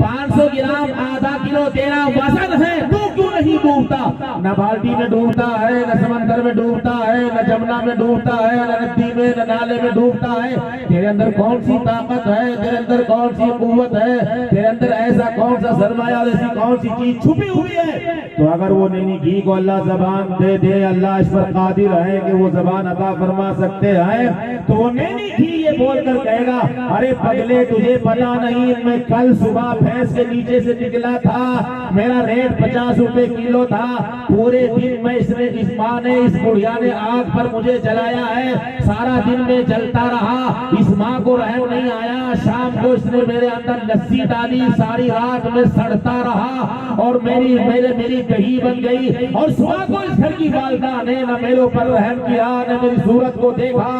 500 ग्राम आधा किलो तेरा वजन है, तू क्यों नहीं डूबता? न बाल्टी में डूबता है, न समंदर में डूबता है, न जमुना में डूबता है, न नदी में, न नाले में डूबता है। तेरे अंदर कौन सी ताकत है, तेरे अंदर कौन सी कुव्वत है, तेरे अंदर ऐसा कौन सा सरमाया, ऐसी कौन सी चीज छुपी हुई है? तो अगर वो नैनी घी को अल्लाह ज़बान दे दे, अल्लाह इस पर कादिर है कि वो ज़बान अता फरमा सकते हैं, तो वो नैनी घी ये बोलकर कहेगा, अरे पगले तुझे पता नहीं, मैं कल सुबह भैंस के नीचे से निकला था, मेरा रेट 50 रुपए किलो था, पूरे दिन में इस माँ ने, इस बुढ़िया ने आग पर मुझे जलाया है, सारा दिन में जलता रहा, इस माँ को रहम नहीं आया, शाम को इसने मेरे अंदर लस्सी डाली, सारी रात में सड़ता रहा और मेरी दही बन गई, और सुबह को इस घर की वालिदा ने न मेरे ऊपर रहम किया, न मेरी सूरत को देखा।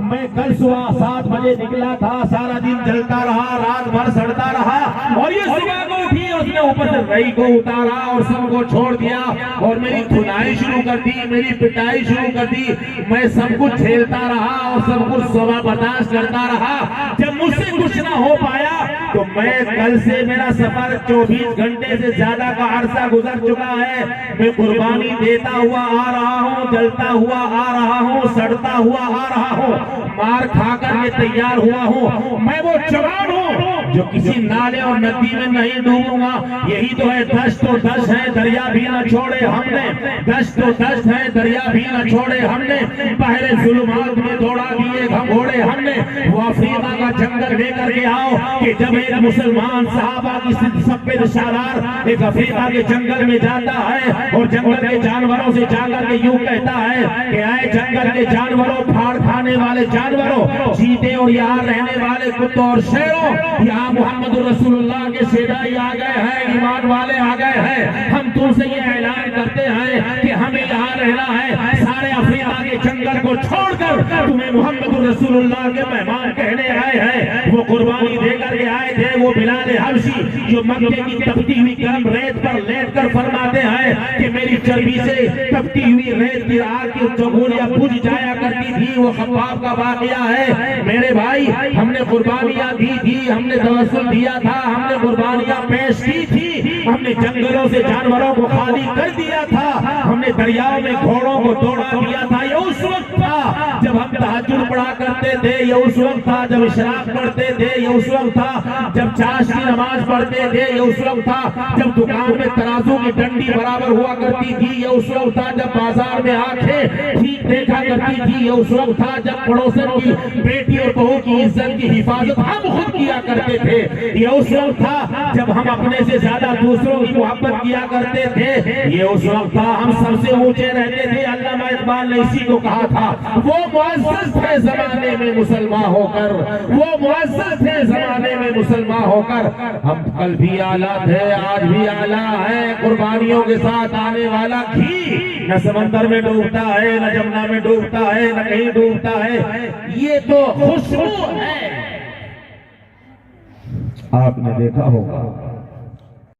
मैं कल सुबह 7 बजे निकला था, सारा दिन जलता रहा, रात भर सड़ता रहा, और ये सुबह को उठी, उसने ऊपर से रई को उतारा और सबको छोड़ दिया और मेरी धुनाई शुरू कर दी, मेरी पिटाई शुरू कर दी। मैं सब कुछ झेलता रहा और सब कुछ सवा बर्दाश्त करता रहा। जब मुझसे कुछ ना हो पाया तो मैं कल से, मेरा सफर 24 घंटे से ज्यादा का अरसा गुजर चुका है, मैं कुर्बानी देता हुआ आ रहा हूँ, जलता हुआ आ रहा हूँ, सड़ता हुआ आ रहा हूँ, मार खाकर मैं तैयार हुआ हूँ। मैं वो जवान हूँ जो किसी नाले और नदी में नहीं डूबूंगा। यही तो है दश्त तो दश्त है, दरिया भी न छोड़े हमने, दश्त तो दश्त है, दरिया भी न छोड़े हमने, पहले जुल्मात में दौड़ा दिए घमघोड़े हमने। वो अफ्रीका का जंगल लेकर के आओ कि जब एक मुसलमान सहाबा की सफेद शालार एक अफ्रीका के जंगल में जाता है और जंगल के जानवरों से जाकर के यूं कहता है कि आए जंगल के जानवरों, फाड़ खाने वाले जानवरों, चीते और यहाँ रहने वाले कुत्तों और शेरों, यहाँ मोहम्मद रसूलुल्लाह के सेनाई आ गए हैं, ईमान वाले आ गए हैं, हम तुमसे ये ऐलान करते हैं कि हमें यहाँ रहना है, सारे अफ्रीका के जंगल को छोड़कर तुम्हें मोहम्मद रसूलुल्लाह के मेहमान कहने आए हैं। वो कुर्बानी देकर के आए थे, वो बिलाल हबशी जो मक्के की तपती हुई गर्म रेत पर लेटकर फरमाते हैं कि मेरी चर्बी से तपती हुई रेत की आग की चौगुलियां बुझ जाया करती थी। वो खब्बाब का वाकया है मेरे भाई, हमने कुर्बानियां दी थी, हमने तवस्सुल दिया था, हमने कुर्बानियां पेश की थी, हमने जंगलों से जानवरों को खाली कर दिया था, हमने दरियाओं में घोड़ों को दौड़ा दिया था। ये उस वक्त था जब हम तहज्जुद पढ़ा करते थे, ये उस वक्त था जब इशराक पढ़ते थे, ये उस वक्त था जब चाश की नमाज पढ़ते थे, ये उस वक्त था जब दुकान में तराजू की डंडी बराबर हुआ करती थी, ये उस वक्त था जब बाजार में आंखें ठीक देखा करती थी, ये उस वक्त था जब पड़ोसन की बेटी और बहू की इज्जत की हिफाजत हम खुद किया करते थे, ये उस वक्त था जब हम अपने से ज्यादा दूसरों की मोहब्बत किया करते थे, ये उस वक्त था हम सबसे ऊंचे रहते थे। अल्लामा इकबाल ने इसी को कहा था, वो मुअज़्ज़ज़ थे जमाने में मुसलमान होकर, वो मुअज़्ज़ज़ थे जमाने में मुसलमान होकर। हम कल भी आला थे, आज भी आला है। कुर्बानियों के साथ आने वाला घी न समंदर में डूबता है, न जमुना में डूबता है, न कहीं डूबता है, ये तो खुशबू है। आपने देखा होगा